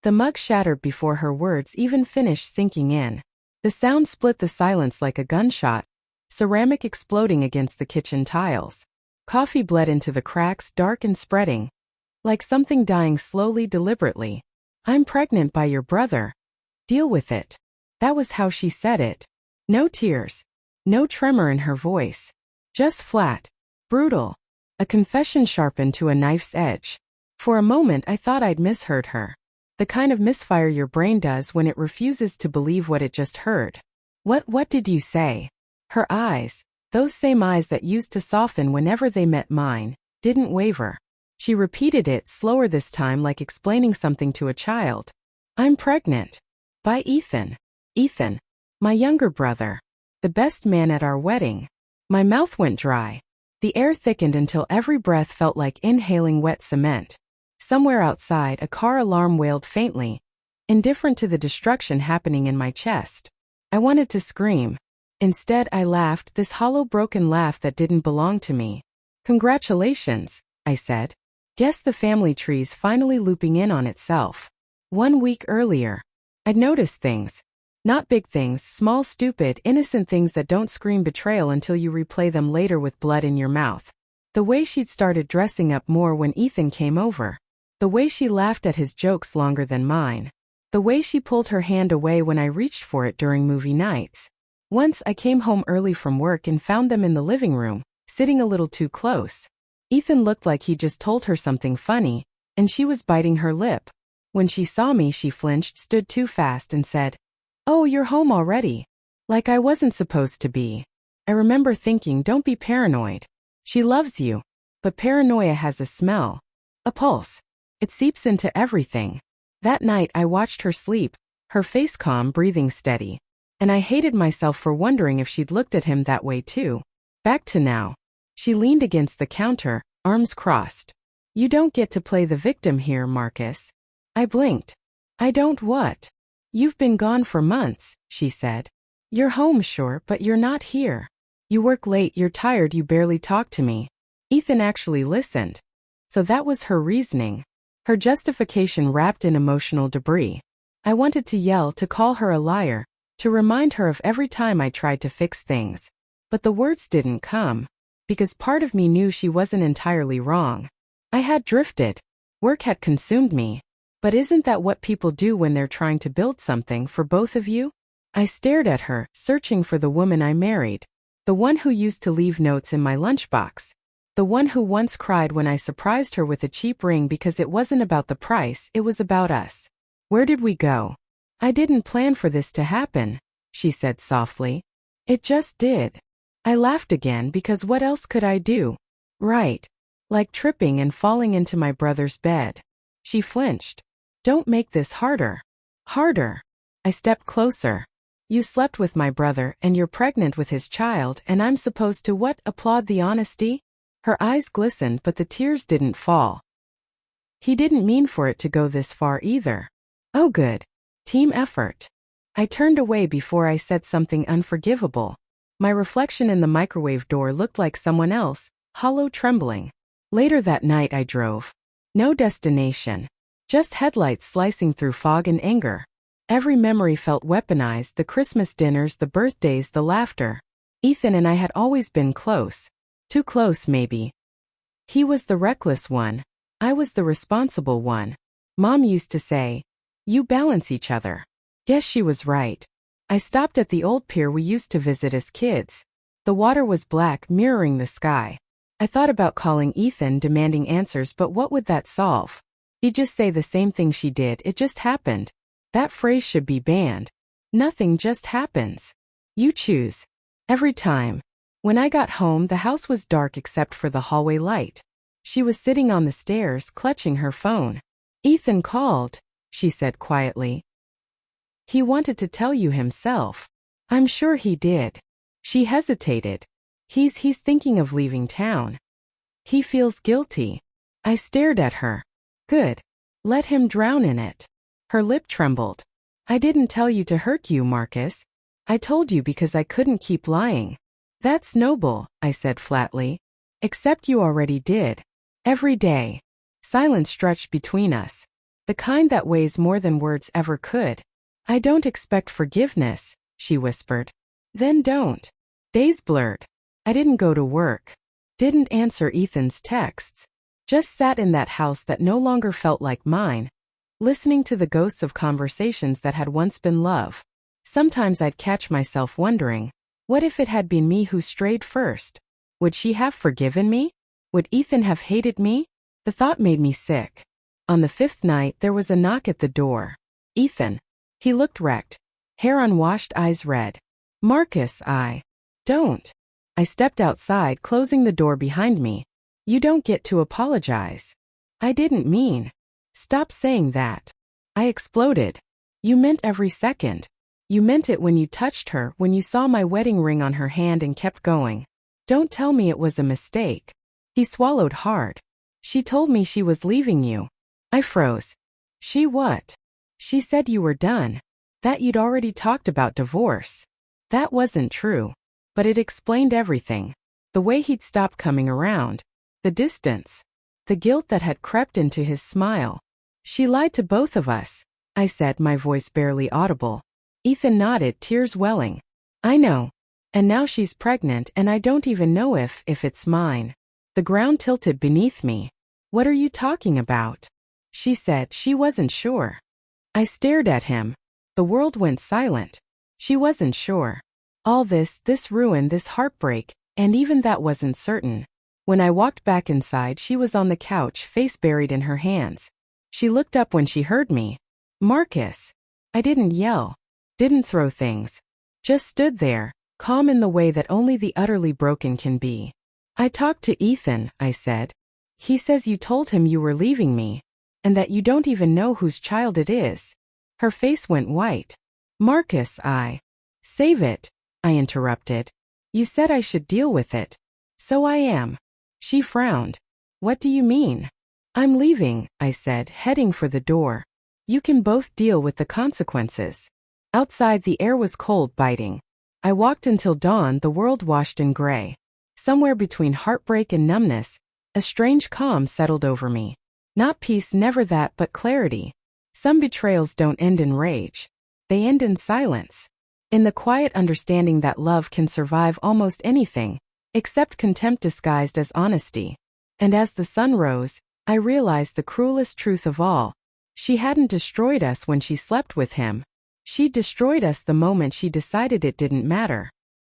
The mug shattered before her words even finished sinking in. The sound split the silence like a gunshot, ceramic exploding against the kitchen tiles. Coffee bled into the cracks, dark and spreading, like something dying slowly, deliberately. "I'm pregnant by your brother. Deal with it." That was how she said it. No tears. No tremor in her voice. Just flat. Brutal. A confession sharpened to a knife's edge. For a moment I thought I'd misheard her. The kind of misfire your brain does when it refuses to believe what it just heard. What did you say?" Her eyes, those same eyes that used to soften whenever they met mine, didn't waver. She repeated it slower this time, like explaining something to a child. "I'm pregnant. By Ethan. Ethan. My younger brother. The best man at our wedding." My mouth went dry. The air thickened until every breath felt like inhaling wet cement. Somewhere outside, a car alarm wailed faintly, indifferent to the destruction happening in my chest. I wanted to scream. Instead, I laughed, this hollow, broken laugh that didn't belong to me. "Congratulations," I said. Guess the family tree's finally looping in on itself. 1 week earlier, I'd noticed things. Not big things, small, stupid, innocent things that don't scream betrayal until you replay them later with blood in your mouth. The way she'd started dressing up more when Ethan came over. The way she laughed at his jokes longer than mine. The way she pulled her hand away when I reached for it during movie nights. Once I came home early from work and found them in the living room, sitting a little too close. Ethan looked like he just told her something funny, and she was biting her lip. When she saw me, she flinched, stood too fast, and said, "Oh, you're home already." Like I wasn't supposed to be. I remember thinking, don't be paranoid. She loves you. But paranoia has a smell. A pulse. It seeps into everything. That night I watched her sleep, her face calm, breathing steady. And I hated myself for wondering if she'd looked at him that way too. Back to now. She leaned against the counter, arms crossed. "You don't get to play the victim here, Marcus." I blinked. "I don't what?" "You've been gone for months," she said. "You're home, sure, but you're not here. You work late, you're tired, you barely talk to me." Ethan actually listened. So that was her reasoning. Her justification wrapped in emotional debris. I wanted to yell, to call her a liar, to remind her of every time I tried to fix things. But the words didn't come. Because part of me knew she wasn't entirely wrong. I had drifted. Work had consumed me. But isn't that what people do when they're trying to build something for both of you? I stared at her, searching for the woman I married. The one who used to leave notes in my lunchbox. The one who once cried when I surprised her with a cheap ring because it wasn't about the price, it was about us. Where did we go? "I didn't plan for this to happen," she said softly. "It just did." I laughed again because what else could I do? Right. Like tripping and falling into my brother's bed. She flinched. "Don't make this harder." "Harder." I stepped closer. "You slept with my brother and you're pregnant with his child and I'm supposed to what? Applaud the honesty?" Her eyes glistened but the tears didn't fall. "He didn't mean for it to go this far either." "Oh good. Team effort." I turned away before I said something unforgivable. My reflection in the microwave door looked like someone else, hollow, trembling. Later that night I drove. No destination. Just headlights slicing through fog and anger. Every memory felt weaponized, the Christmas dinners, the birthdays, the laughter. Ethan and I had always been close. Too close, maybe. He was the reckless one. I was the responsible one. Mom used to say, "You balance each other." Guess she was right. I stopped at the old pier we used to visit as kids. The water was black, mirroring the sky. I thought about calling Ethan, demanding answers, but what would that solve? He'd just say the same thing she did, "It just happened." That phrase should be banned. Nothing just happens. You choose. Every time. When I got home, the house was dark except for the hallway light. She was sitting on the stairs, clutching her phone. "Ethan called," she said quietly. "He wanted to tell you himself." "I'm sure he did." She hesitated. He's thinking of leaving town. He feels guilty." I stared at her. "Good. Let him drown in it." Her lip trembled. "I didn't tell you to hurt you, Marcus. I told you because I couldn't keep lying." "That's noble," I said flatly. "Except you already did. Every day." Silence stretched between us. The kind that weighs more than words ever could. I don't expect forgiveness, she whispered. Then don't. Days blurred. I didn't go to work. Didn't answer Ethan's texts. Just sat in that house that no longer felt like mine, listening to the ghosts of conversations that had once been love. Sometimes I'd catch myself wondering, what if it had been me who strayed first? Would she have forgiven me? Would Ethan have hated me? The thought made me sick. On the fifth night, there was a knock at the door. Ethan. He looked wrecked. Hair unwashed, eyes red. Marcus, don't. I stepped outside, closing the door behind me. You don't get to apologize. I didn't mean. Stop saying that. I exploded. You meant every second. You meant it when you touched her, when you saw my wedding ring on her hand and kept going. Don't tell me it was a mistake. He swallowed hard. She told me she was leaving you. I froze. She what? She said you were done. That you'd already talked about divorce. That wasn't true. But it explained everything. The way he'd stopped coming around. The distance. The guilt that had crept into his smile. She lied to both of us, I said, my voice barely audible. Ethan nodded, tears welling. I know. And now she's pregnant and I don't even know if it's mine. The ground tilted beneath me. What are you talking about? She said she wasn't sure. I stared at him. The world went silent. She wasn't sure. All this ruin, this heartbreak, and even that wasn't certain. When I walked back inside, she was on the couch, face buried in her hands. She looked up when she heard me. Marcus. I didn't yell. Didn't throw things. Just stood there, calm in the way that only the utterly broken can be. I talked to Ethan, I said. He says you told him you were leaving me, and that you don't even know whose child it is. Her face went white. Marcus, Save it, I interrupted. You said I should deal with it. So I am. She frowned. What do you mean? I'm leaving, I said, heading for the door. You can both deal with the consequences. Outside the air was cold, biting. I walked until dawn, the world washed in gray. Somewhere between heartbreak and numbness, a strange calm settled over me. Not peace, never that, but clarity. Some betrayals don't end in rage. They end in silence. In the quiet understanding that love can survive almost anything, except contempt disguised as honesty. And as the sun rose, I realized the cruelest truth of all. She hadn't destroyed us when she slept with him. She destroyed us the moment she decided it didn't matter.